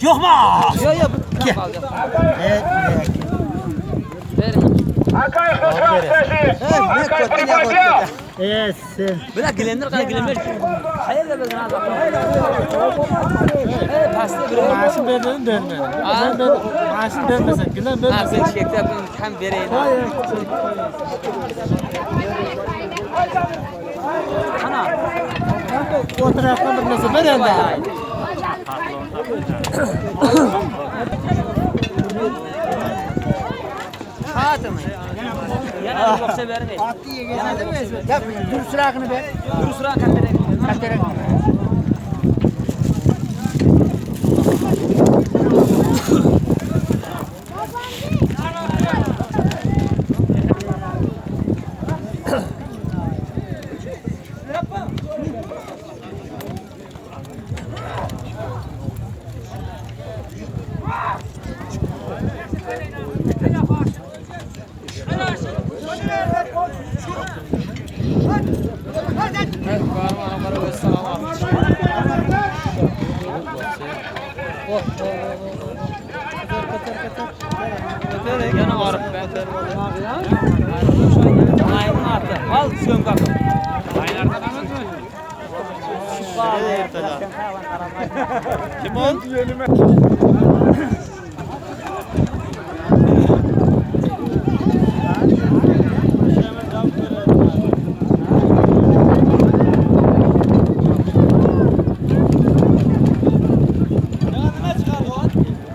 Yok mu? Yok. Evet. Bırak gelenler kadar gelenler. Hayır da ben adam. Evet, pasta bırak. Maaşın verdiğini dönme. Maaşın vermesen, gülen vermesen. Ben çekte hem vereyim. Ana. O taraftan da nasıl veren de. Hatımı. Yana yoksa vermeyiz. Attı yegene demeyiz mi? Yap, dur sırakını be. Dur sıra katere. Katere. Yana varıp ben. Ayın attı. Al söm kapı. Ayın arkadan mı? Kim on?